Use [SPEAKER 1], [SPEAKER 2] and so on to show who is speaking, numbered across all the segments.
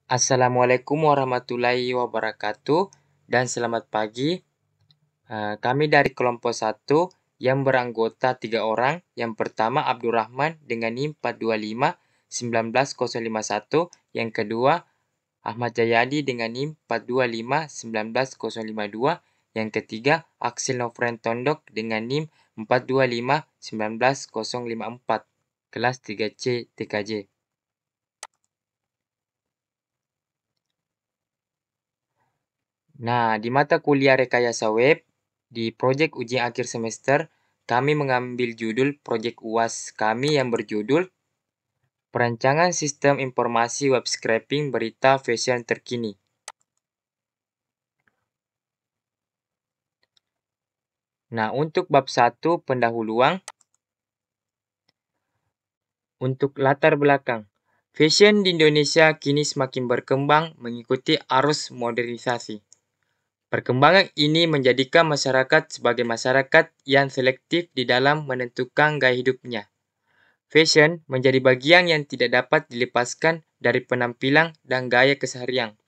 [SPEAKER 1] Assalamualaikum warahmatullahi wabarakatuh dan selamat pagi. Kami dari kelompok 1 yang beranggota 3 orang. Yang pertama Abdurrahman dengan NIM 425-19051. Yang kedua Ahmad Jayadi dengan NIM 425-19052. Yang ketiga Aksil Nofren Tondok dengan NIM 425-19054. Kelas 3C TKJ. Nah, di mata kuliah rekayasa web, di proyek ujian akhir semester, kami mengambil judul proyek UAS kami yang berjudul Perancangan Sistem Informasi Web Scraping Berita Fashion Terkini. Nah, untuk bab 1 pendahuluan, untuk latar belakang. Fashion di Indonesia kini semakin berkembang mengikuti arus modernisasi. Perkembangan ini menjadikan masyarakat sebagai masyarakat yang selektif di dalam menentukan gaya hidupnya. Fashion menjadi bagian yang tidak dapat dilepaskan dari penampilan dan gaya keseharian.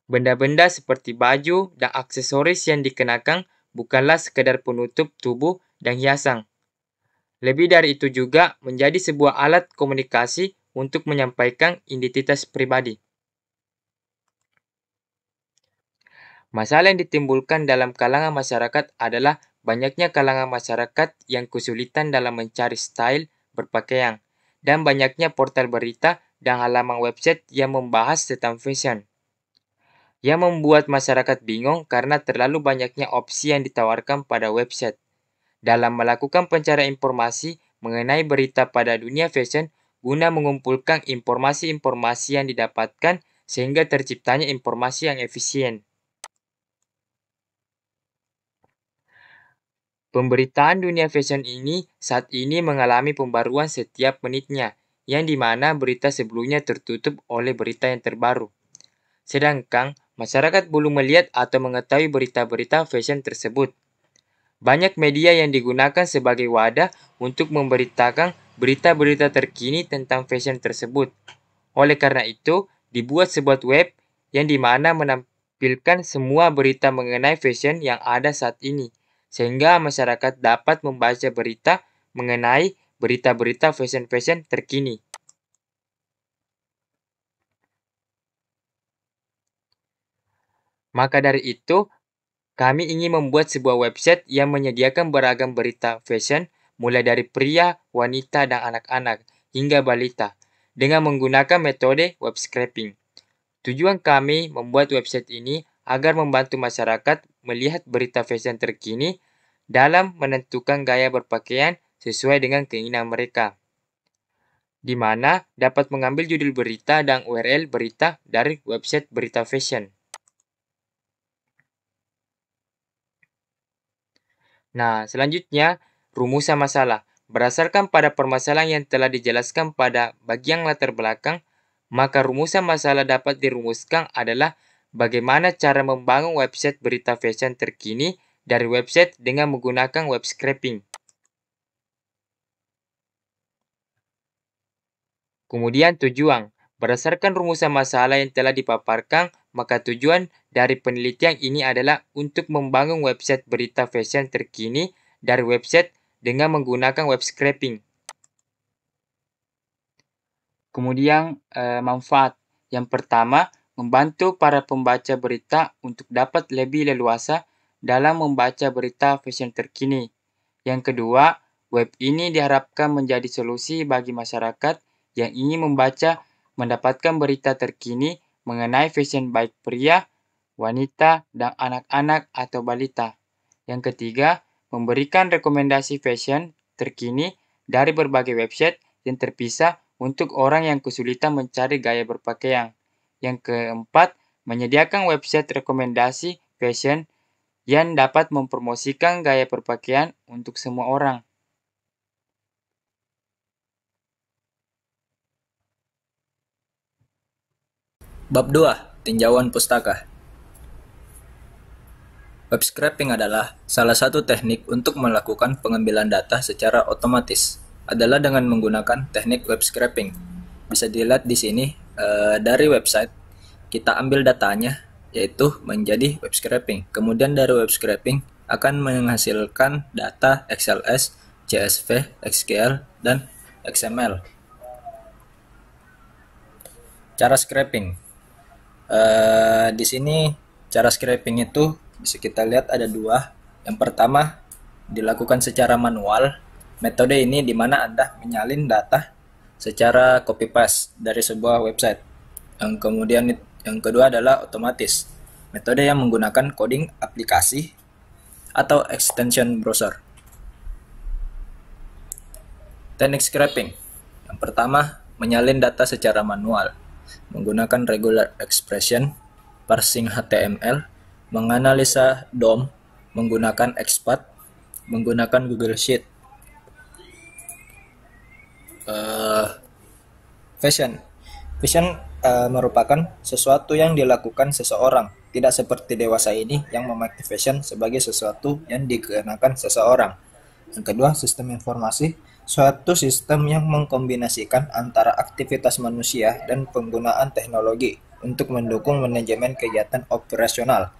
[SPEAKER 1] Benda-benda seperti baju dan aksesoris yang dikenakan bukanlah sekedar penutup tubuh dan hiasan. Lebih dari itu juga menjadi sebuah alat komunikasi untuk menyampaikan identitas pribadi. Masalah yang ditimbulkan dalam kalangan masyarakat adalah banyaknya kalangan masyarakat yang kesulitan dalam mencari style berpakaian, dan banyaknya portal berita dan halaman website yang membahas tentang fashion. Yang membuat masyarakat bingung karena terlalu banyaknya opsi yang ditawarkan pada website. Dalam melakukan pencarian informasi mengenai berita pada dunia fashion, guna mengumpulkan informasi-informasi yang didapatkan sehingga terciptanya informasi yang efisien. Pemberitaan dunia fashion ini saat ini mengalami pembaruan setiap menitnya, yang dimana berita sebelumnya tertutup oleh berita yang terbaru. Sedangkan masyarakat belum melihat atau mengetahui berita-berita fashion tersebut. Banyak media yang digunakan sebagai wadah untuk memberitakan berita-berita terkini tentang fashion tersebut. Oleh karena itu, dibuat sebuah web yang dimana menampilkan semua berita mengenai fashion yang ada saat ini, sehingga masyarakat dapat membaca berita mengenai berita-berita fashion terkini. Maka dari itu, kami ingin membuat sebuah website yang menyediakan beragam berita fashion, mulai dari pria, wanita, dan anak-anak, hingga balita, dengan menggunakan metode web scraping. Tujuan kami membuat website ini agar membantu masyarakat melihat berita fashion terkini dalam menentukan gaya berpakaian sesuai dengan keinginan mereka, di mana dapat mengambil judul berita dan URL berita dari website berita fashion. Nah, selanjutnya, rumusan masalah. Berdasarkan pada permasalahan yang telah dijelaskan pada bagian latar belakang, maka rumusan masalah dapat dirumuskan adalah bagaimana cara membangun website berita fashion terkini dari website dengan menggunakan web scraping. Kemudian tujuan. Berdasarkan rumusan masalah yang telah dipaparkan, maka tujuan dari penelitian ini adalah untuk membangun website berita fashion terkini dari website dengan menggunakan web scraping. Kemudian manfaat. Yang pertama, membantu para pembaca berita untuk dapat lebih leluasa dalam membaca berita fashion terkini. Yang kedua, web ini diharapkan menjadi solusi bagi masyarakat yang ingin mendapatkan berita terkini mengenai fashion baik pria, wanita, dan anak-anak atau balita. Yang ketiga, memberikan rekomendasi fashion terkini dari berbagai website yang terpisah untuk orang yang kesulitan mencari gaya berpakaian. Yang keempat, menyediakan website rekomendasi fashion yang dapat mempromosikan gaya berpakaian untuk semua orang.
[SPEAKER 2] Bab 2. Tinjauan pustaka. Web scraping adalah salah satu teknik untuk melakukan pengambilan data secara otomatis. Adalah dengan menggunakan teknik web scraping. Bisa dilihat di sini dari website kita ambil datanya, yaitu menjadi web scraping. Kemudian dari web scraping akan menghasilkan data XLS, CSV, SQL, dan XML. Cara scraping. Di sini cara scraping itu bisa kita lihat ada dua. Yang pertama dilakukan secara manual. Metode ini di mana Anda menyalin data secara copy paste dari sebuah website. Yang kedua adalah otomatis. Metode yang menggunakan coding aplikasi atau extension browser. Teknik scraping. Yang pertama, menyalin data secara manual menggunakan regular expression, parsing HTML, menganalisa DOM menggunakan XPath, menggunakan Google Sheet. Fashion merupakan sesuatu yang dilakukan seseorang, tidak seperti dewasa ini yang memakai fashion sebagai sesuatu yang dikenakan seseorang. Yang kedua, sistem informasi, suatu sistem yang mengkombinasikan antara aktivitas manusia dan penggunaan teknologi untuk mendukung manajemen kegiatan operasional.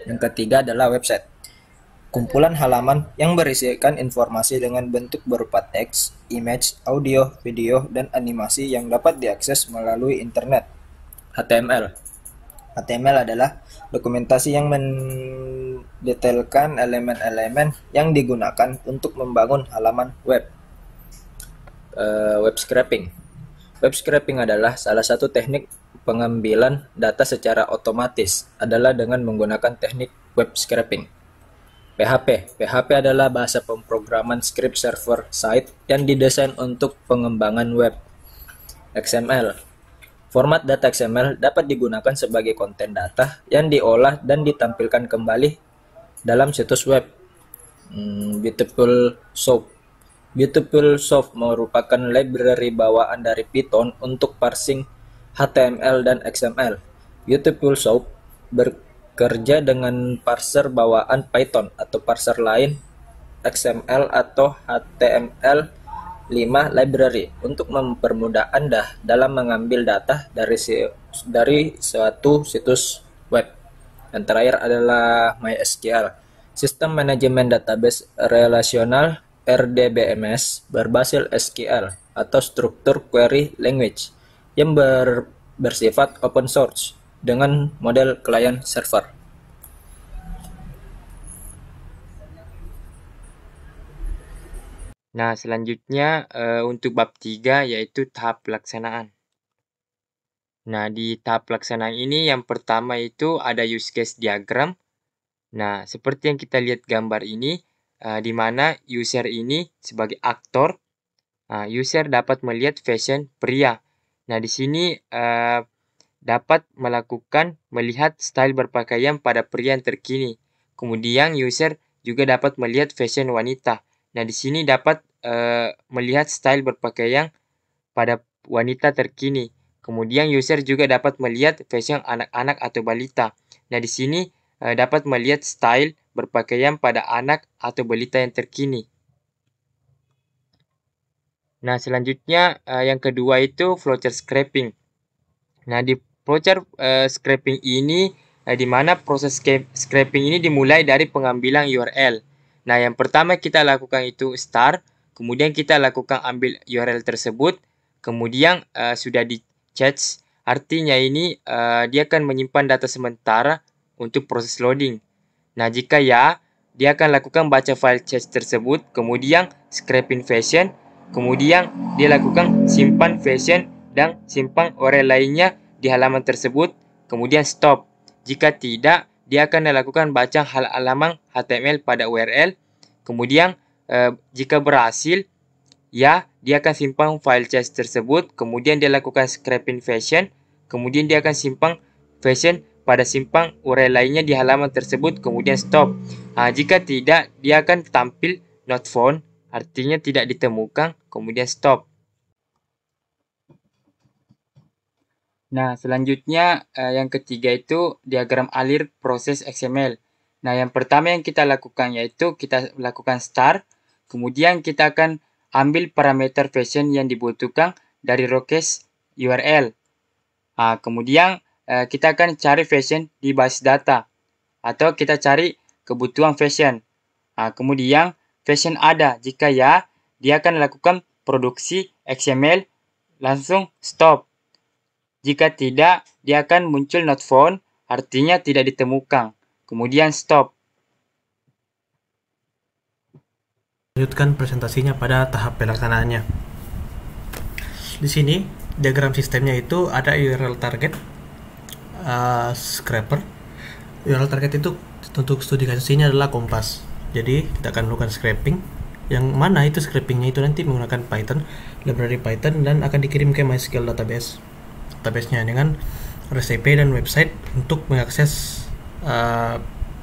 [SPEAKER 2] Yang ketiga adalah website, kumpulan halaman yang berisikan informasi dengan bentuk berupa teks, image, audio, video, dan animasi yang dapat diakses melalui internet. HTML. HTML adalah dokumentasi yang mendetailkan elemen-elemen yang digunakan untuk membangun halaman web. Web scraping. Web scraping adalah salah satu teknik pengambilan data secara otomatis adalah dengan menggunakan teknik web scraping. PHP adalah bahasa pemrograman script server side yang didesain untuk pengembangan web. XML. Format data XML dapat digunakan sebagai konten data yang diolah dan ditampilkan kembali dalam situs web. Beautiful Soup merupakan library bawaan dari Python untuk parsing HTML dan XML. Beautiful Soup bekerja dengan parser bawaan Python atau parser lain XML atau HTML5 library untuk mempermudah Anda dalam mengambil data dari suatu situs web. Dan terakhir adalah MySQL, Sistem Manajemen Database Relasional RDBMS berbasis SQL atau Struktur Query Language yang bersifat open source dengan model client server.
[SPEAKER 1] Nah, selanjutnya untuk bab 3 yaitu tahap pelaksanaan. Nah, di tahap pelaksanaan ini yang pertama itu ada use case diagram. Nah, seperti yang kita lihat gambar ini, di mana user ini sebagai aktor, user dapat melihat fashion pria. Nah, di sini dapat melihat style berpakaian pada pria yang terkini. Kemudian user juga dapat melihat fashion wanita. Nah, di sini dapat melihat style berpakaian pada wanita terkini. Kemudian user juga dapat melihat fashion anak-anak atau balita. Nah, di sini dapat melihat style berpakaian pada anak atau balita yang terkini. Nah, selanjutnya yang kedua itu flowchart scraping. Nah, di flowchart scraping ini di mana proses scraping ini dimulai dari pengambilan URL. Nah, yang pertama kita lakukan itu start, kemudian kita lakukan ambil URL tersebut, kemudian sudah di-cache, artinya ini dia akan menyimpan data sementara untuk proses loading. Nah, jika ya, dia akan lakukan baca file cache tersebut, kemudian scraping fashion, kemudian dia lakukan simpan fashion dan simpan URL lainnya di halaman tersebut, kemudian stop. Jika tidak, dia akan melakukan baca halaman HTML pada URL, kemudian jika berhasil, ya, dia akan simpan file cache tersebut, kemudian dia lakukan scraping fashion, kemudian dia akan simpan fashion pada simpan URL lainnya di halaman tersebut, kemudian stop. Jika tidak, dia akan tampil not found, artinya tidak ditemukan, kemudian stop. Nah, selanjutnya yang ketiga itu diagram alir proses XML. Nah, yang pertama yang kita lakukan yaitu kita lakukan start, kemudian kita akan ambil parameter fashion yang dibutuhkan dari request URL. Kemudian kita akan cari fashion di basis data atau kita cari kebutuhan fashion. Kemudian fashion ada, jika ya, dia akan lakukan produksi XML, langsung stop. Jika tidak, dia akan muncul not found, artinya tidak ditemukan. Kemudian stop.
[SPEAKER 3] Lanjutkan presentasinya pada tahap pelaksanaannya. Di sini diagram sistemnya itu ada URL target, scraper. URL target itu untuk studi kasus ini adalah Kompas. Jadi kita akan melakukan scraping, yang mana itu scrapingnya itu nanti menggunakan Python, library Python, dan akan dikirim ke MySQL database-nya dengan REST API dan website untuk mengakses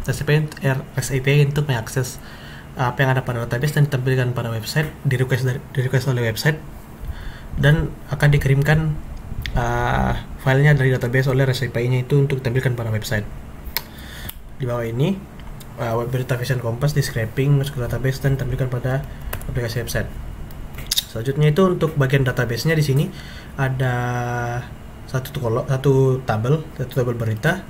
[SPEAKER 3] REST API untuk mengakses apa yang ada pada database dan ditampilkan pada website, di request oleh website, dan akan dikirimkan filenya dari database oleh REST API-nya itu untuk ditampilkan pada website. Di bawah ini web berita fashion Kompas di scraping, masuk ke database dan ditampilkan pada aplikasi website. Selanjutnya itu untuk bagian database-nya, di sini ada satu tabel berita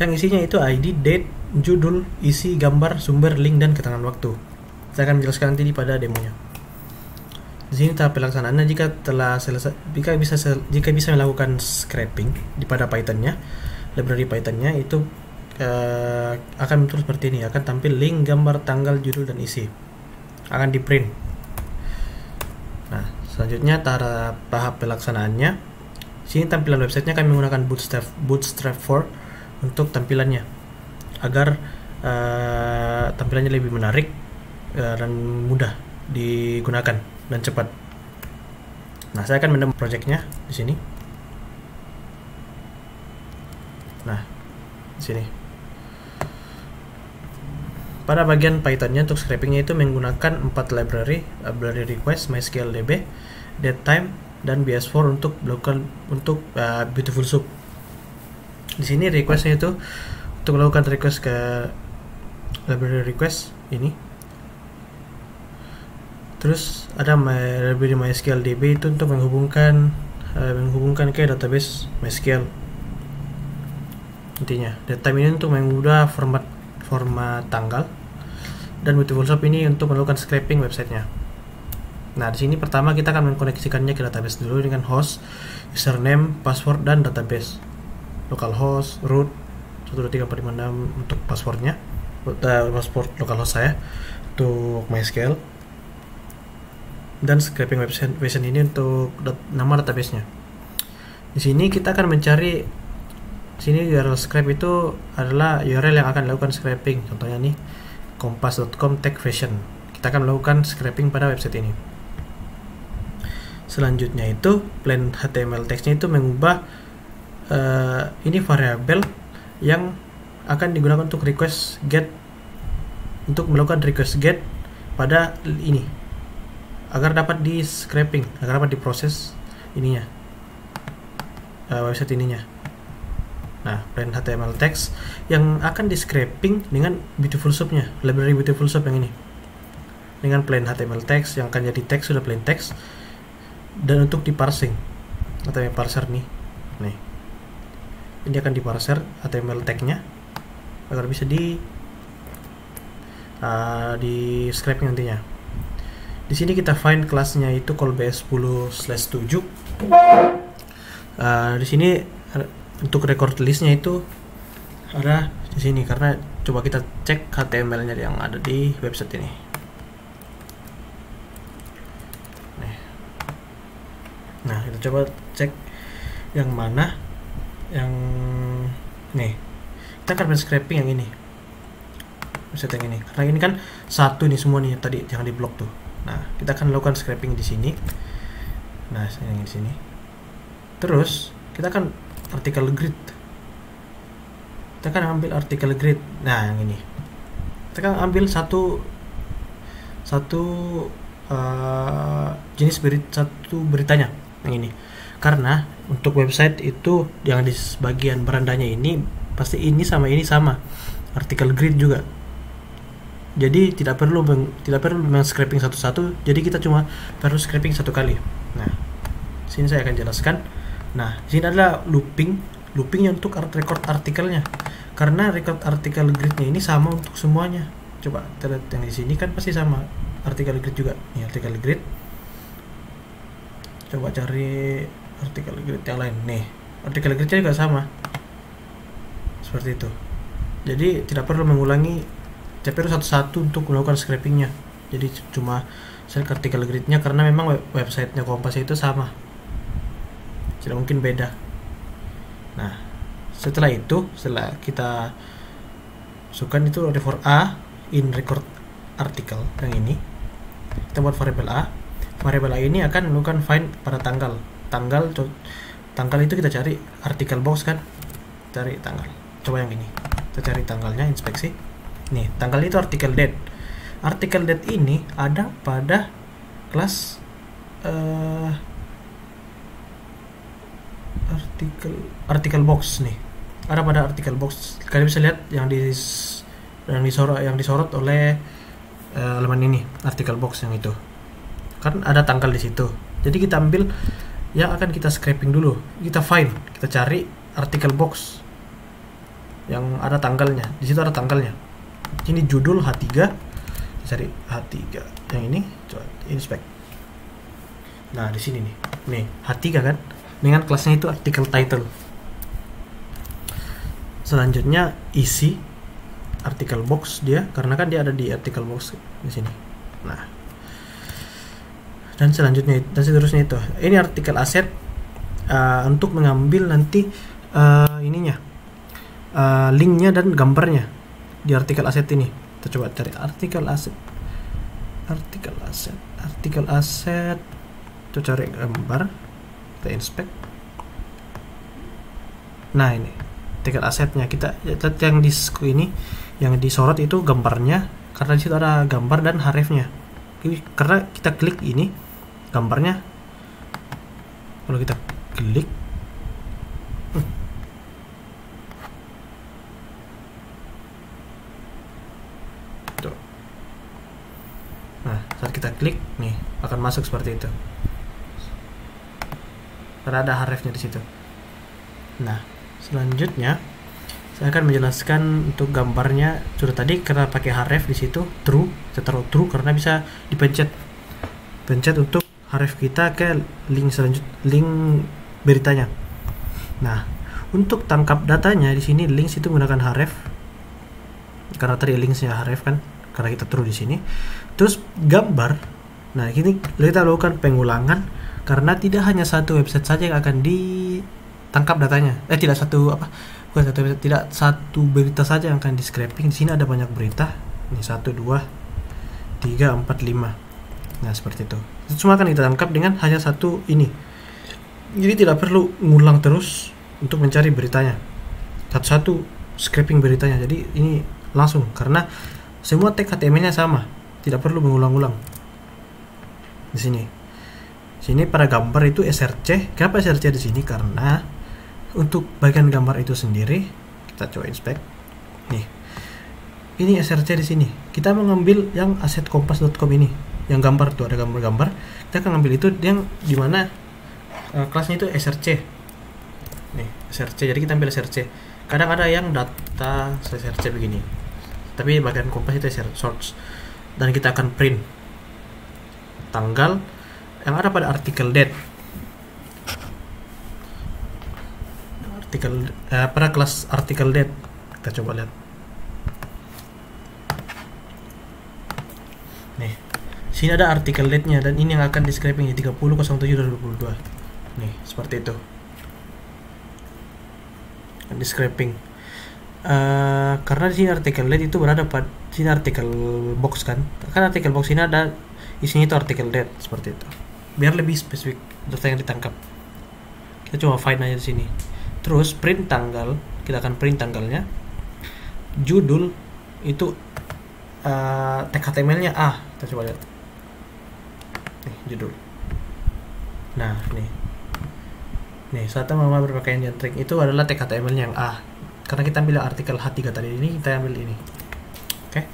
[SPEAKER 3] yang isinya itu ID, date, judul, isi, gambar, sumber, link, dan keterangan waktu. Saya akan menjelaskan nanti pada demonya. Di sini tahap pelaksanaannya, jika bisa melakukan scraping di pada Python-nya, library Python-nya itu akan muncul seperti ini, akan tampil link, gambar, tanggal, judul, dan isi. Akan di print. Nah, selanjutnya tahap pelaksanaannya. Sini tampilan websitenya kami menggunakan Bootstrap 4 untuk tampilannya, agar tampilannya lebih menarik dan mudah digunakan dan cepat. Nah, saya akan mendemo projectnya di sini. Nah, di sini. Pada bagian Pythonnya untuk scrapingnya itu menggunakan 4 library request, MySQL DB, datetime, dan BS4 untuk Beautiful Soup. Di sini requestnya itu untuk melakukan request ke library request ini. Terus ada library MySQL DB itu untuk menghubungkan ke database MySQL. Intinya, datetime ini untuk mengubah format tanggal, dan Beautiful Soup ini untuk melakukan scraping websitenya. Nah, di sini pertama kita akan mengkoneksikannya ke database dulu dengan host, username, password, dan database. Localhost, root 123.456 untuk passwordnya, password localhost saya untuk MySQL, dan scraping website ini untuk nama database-nya. Di sini kita akan mencari, sini URL scrap itu adalah URL yang akan dilakukan scraping. Contohnya nih kompas.com tag fashion. Kita akan melakukan scraping pada website ini. Selanjutnya itu plain HTML text-nya itu mengubah ini variabel yang akan digunakan untuk request get, untuk melakukan request get pada ini, agar dapat di scraping, agar dapat diproses ininya, website ininya. Nah, plain HTML text yang akan di scraping dengan Beautiful Soup-nya, library Beautiful Soup yang ini, dengan plain HTML text yang akan jadi text, sudah plain text, dan untuk di parsing HTML parser nih, ini akan di parser HTML tag-nya agar bisa di scraping nantinya. Di sini kita find kelasnya itu callbase 10/7. Di sini untuk record listnya itu ada di sini, karena coba kita cek HTML-nya yang ada di website ini. Nah, kita coba cek yang mana yang nih. Kita akan scraping yang ini, website yang ini, karena ini kan satu nih semua nih tadi yang di blok tuh. Nah, kita akan lakukan scraping di sini. Nah, yang di sini. Terus kita akan artikel grid. Kita akan ambil artikel grid. Nah, yang ini. Kita akan ambil satu jenis beritanya yang ini. Karena untuk website itu yang di bagian berandanya ini pasti ini sama artikel grid juga. Jadi tidak perlu scraping satu-satu. Jadi kita cuma perlu scraping satu kali. Nah, sini saya akan jelaskan. Nah, sini adalah looping loopingnya untuk record artikelnya, karena record artikel gridnya ini sama untuk semuanya. Coba kita lihat yang di sini kan pasti sama artikel grid juga. Nih artikel grid, coba cari artikel grid yang lain. Nih artikel gridnya juga sama seperti itu, jadi tidak perlu mengulangi CPR satu-satu untuk melakukan scrapingnya. Jadi cuma select artikel gridnya, karena memang websitenya Kompas itu sama, tidak mungkin beda. Nah setelah kita masukkan itu for A in record article yang ini, kita buat variable A. Variable A ini akan melakukan find pada tanggal itu kita cari artikel box kan, cari tanggal. Coba yang ini, kita cari tanggalnya, inspeksi. Nih tanggal itu artikel date. Artikel date ini ada pada kelas artikel box nih, ada pada artikel box. Kalian bisa lihat yang disorot oleh elemen ini, artikel box yang itu kan ada tanggal di situ. Jadi kita ambil yang akan kita scraping dulu, kita find, kita cari artikel box yang ada tanggalnya. Di situ ada tanggalnya. Ini judul H3, cari H3 yang ini, coba inspect. Nah di sini nih H3 kan, dengan kelasnya itu artikel title. Selanjutnya isi artikel box dia, karena kan dia ada di artikel box di sini. Nah dan seterusnya itu. Ini artikel aset untuk mengambil nanti ininya linknya dan gambarnya di artikel aset ini. Kita coba cari artikel aset, kita cari gambar, kita inspect. Nah ini artikel asetnya, kita yang di ini yang disorot itu gambarnya, karena di situ ada gambar dan hrefnya. Karena kita klik ini gambarnya, kalau kita klik nah saat kita klik nih akan masuk seperti itu, karena ada hrefnya di situ. Nah selanjutnya saya akan menjelaskan untuk gambarnya. Sudah tadi karena pakai href di situ true, kita taruh true karena bisa pencet untuk href kita ke link link beritanya. Nah untuk tangkap datanya di sini links itu menggunakan href, karena tadi linksnya href kan, karena kita true di sini. Terus gambar, nah ini kita lakukan pengulangan, karena tidak hanya satu website saja yang akan ditangkap datanya. Tidak satu berita saja yang akan di scraping. Di sini ada banyak berita. Ini 1, 2, 3, 4, 5. Nah seperti itu. Semua akan kita tangkap dengan hanya satu ini. Jadi tidak perlu ngulang terus untuk mencari beritanya. Satu-satu scraping beritanya. Jadi ini langsung, karena semua tag HTML-nya sama, tidak perlu mengulang-ulang. Di sini pada gambar itu src. Kenapa src di sini? Karena untuk bagian gambar itu sendiri, kita coba inspect. Nih, ini src di sini. Kita mengambil yang asetkompas.com ini, yang gambar tuh ada gambar-gambar. Kita akan ambil itu yang dimana kelasnya itu src. Nih src. Jadi kita ambil src. Kadang ada yang data src begini, tapi bagian kompas itu source, dan kita akan print tanggal yang ada pada artikel date, pada kelas artikel date. Kita coba lihat nih, sini ada artikel date nya, dan ini yang akan di scraping di 30.07.2022. nih seperti itu di scraping. Karena di sini artikel date itu berada pada sini artikel box kan artikel box ini ada isinya itu artikel date, seperti itu, biar lebih spesifik data yang ditangkap. Kita coba find aja di sini. Terus print tanggal, kita akan print tanggalnya. Judul itu tag HTML-nya A. Kita coba lihat. Nih, judul. Nah, nih saatnya mama berpakaian jantrik itu adalah tag HTML-nya yang A. Karena kita ambil artikel H3 tadi, ini kita ambil ini. Oke.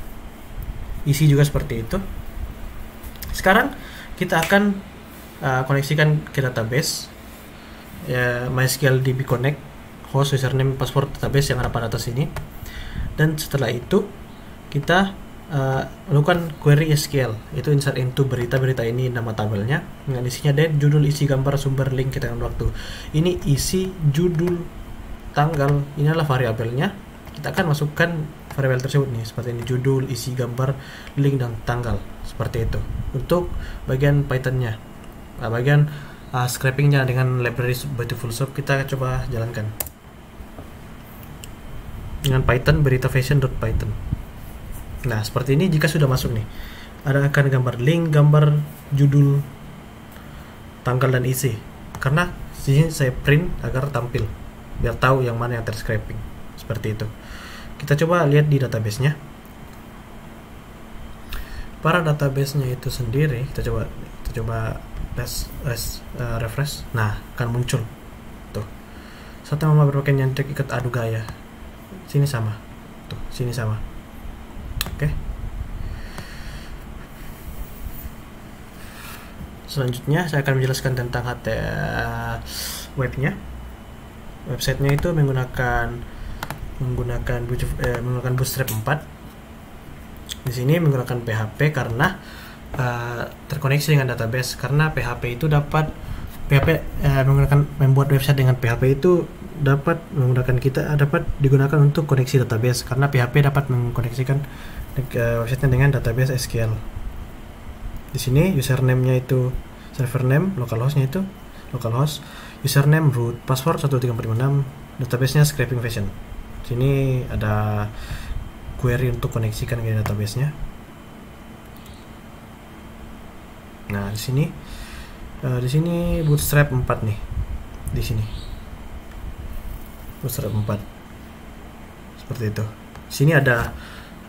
[SPEAKER 3] Isi juga seperti itu. Sekarang kita akan koneksikan ke database ya, MySQL DB Connect host, username, password database yang ada pada atas ini. Dan setelah itu kita lakukan query SQL, itu insert into berita ini nama tabelnya dengan isinya date, judul, isi gambar, sumber, link, keterangan waktu. Ini isi, judul, tanggal, ini adalah variabelnya. Kita akan masukkan variabel tersebut nih, seperti ini, judul, isi gambar, link, dan tanggal, seperti itu. Untuk bagian Python-nya, bagian scraping-nya dengan library Beautiful Soup kita coba jalankan dengan Python berita fashion.python. Nah, seperti ini jika sudah masuk nih. Ada akan gambar link, gambar, judul, tanggal, dan isi. Karena sini saya print agar tampil, biar tahu yang mana yang terscraping. Seperti itu. Kita coba lihat di database-nya. Para database-nya itu sendiri, kita coba refresh. Nah, akan muncul. Tuh. Satu nama berpakaian nyentrik ikat adu gaya. Sini sama. Tuh, sini sama. Oke. Selanjutnya saya akan menjelaskan tentang webnya. Websitenya itu menggunakan Bootstrap 4. Di sini menggunakan PHP karena terkoneksi dengan database. Karena PHP itu dapat membuat website dengan PHP itu dapat digunakan untuk koneksi database, karena PHP dapat mengkoneksikan websitenya dengan database SQL. Di sini username-nya itu server name, localhost-nya itu localhost, username root, password 1346, database-nya scraping fashion. Sini ada query untuk koneksikan ke database-nya. Nah, di sini Bootstrap 4 nih. Di sini Bootstrap 4. Seperti itu. Sini ada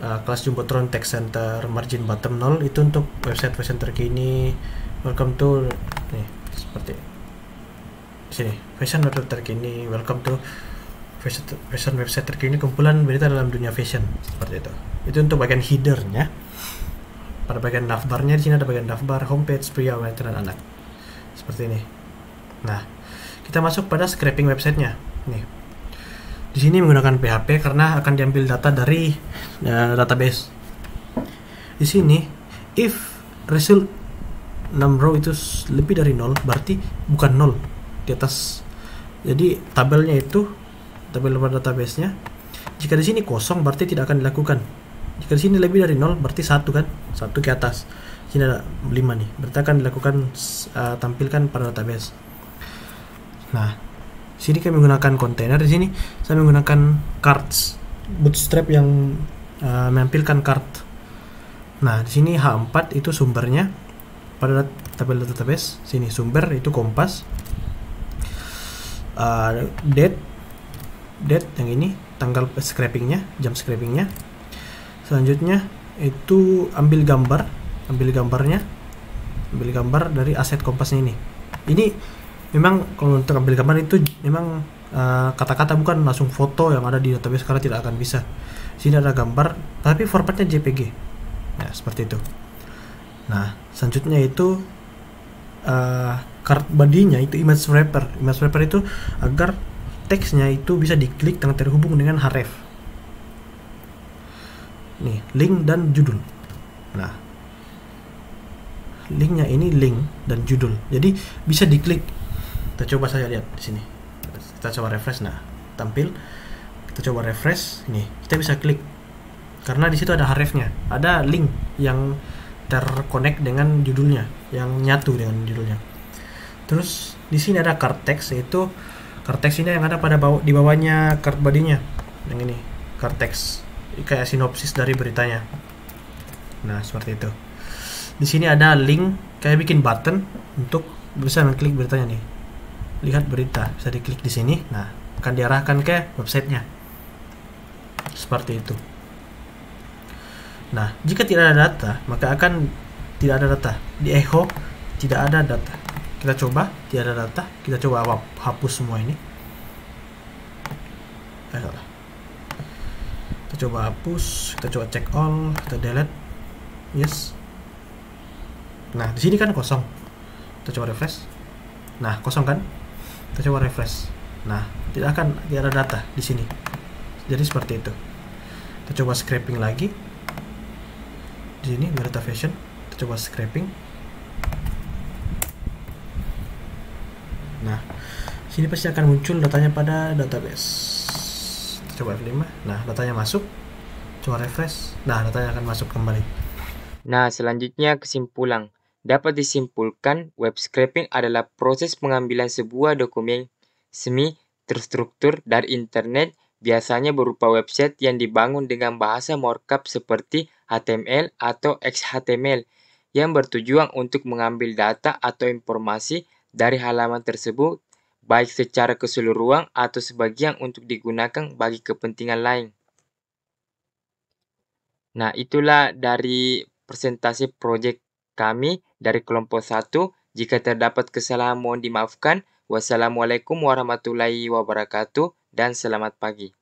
[SPEAKER 3] kelas Jumbotron Text Center, margin bottom 0, itu untuk website fashion terkini. Welcome to nih, seperti sini fashion website terkini, welcome to fashion website terkini, kumpulan berita dalam dunia fashion, seperti itu. Itu untuk bagian headernya. Pada bagian navbarnya di sini ada bagian navbar, homepage, pria, wanita, dan anak, seperti ini. Nah, kita masuk pada scraping websitenya nih. Di sini menggunakan PHP karena akan diambil data dari database. Di sini if result 6 row itu lebih dari 0, berarti bukan 0 di atas. Jadi tabel pada database-nya. Jika di sini kosong berarti tidak akan dilakukan. Jika di sini lebih dari 0 berarti 1 kan? 1 ke atas. Sini ada 5 nih. Berarti akan dilakukan tampilkan pada database. Nah, sini kami menggunakan kontainer. Di sini saya menggunakan cards Bootstrap yang menampilkan card. Nah, di sini H4 itu sumbernya pada tabel database. Sini sumber itu Kompas. Date yang ini tanggal scrapingnya, jam scrapingnya. Selanjutnya itu ambil gambar dari aset Kompasnya ini. Ini memang kalau untuk ambil gambar itu memang kata-kata, bukan langsung foto yang ada di database karena tidak akan bisa. Sini ada gambar tapi formatnya JPG. Nah, seperti itu. Nah, selanjutnya itu card body-nya itu image wrapper. Image wrapper itu agar teksnya itu bisa diklik dan terhubung dengan href. Nih, link dan judul. Nah, linknya ini link dan judul. Jadi bisa diklik. Kita coba saja lihat di sini. Kita coba refresh. Nah, tampil. Kita coba refresh. Nih, kita bisa klik. Karena di situ ada hrefnya. Ada link yang terkonek dengan judulnya, yang nyatu dengan judulnya. Terus di sini ada card text, yaitu card text ini yang ada di bawahnya card body-nya. Yang ini, card text. Kayak sinopsis dari beritanya. Nah, seperti itu. Di sini ada link, kayak bikin button untuk bisa mengklik beritanya nih. Lihat berita, bisa diklik di sini. Nah, akan diarahkan ke websitenya. Seperti itu. Nah, jika tidak ada data, maka akan tidak ada data. Di echo tidak ada data. Kita coba, tidak ada data. Kita coba hapus semua ini. Kita coba hapus, kita coba check all, kita delete. Yes. Nah, di sini kan kosong. Kita coba refresh. Nah, kosong kan? Kita coba refresh. Nah, tidak ada data di sini. Jadi seperti itu. Kita coba scraping lagi. Di sini Berita Fashion. Kita coba scraping. Nah, sini pasti akan muncul datanya pada database. Kita coba F5. Nah, datanya masuk. Coba refresh. Nah, datanya akan masuk kembali.
[SPEAKER 1] Nah, selanjutnya kesimpulan. Dapat disimpulkan, web scraping adalah proses pengambilan sebuah dokumen semi terstruktur dari internet, biasanya berupa website yang dibangun dengan bahasa markup seperti HTML atau XHTML, yang bertujuan untuk mengambil data atau informasi dari halaman tersebut, baik secara keseluruhan atau sebagian untuk digunakan bagi kepentingan lain. Nah, itulah dari presentasi proyek kami dari kelompok 1. Jika terdapat kesalahan mohon dimaafkan. Wassalamualaikum warahmatullahi wabarakatuh dan selamat pagi.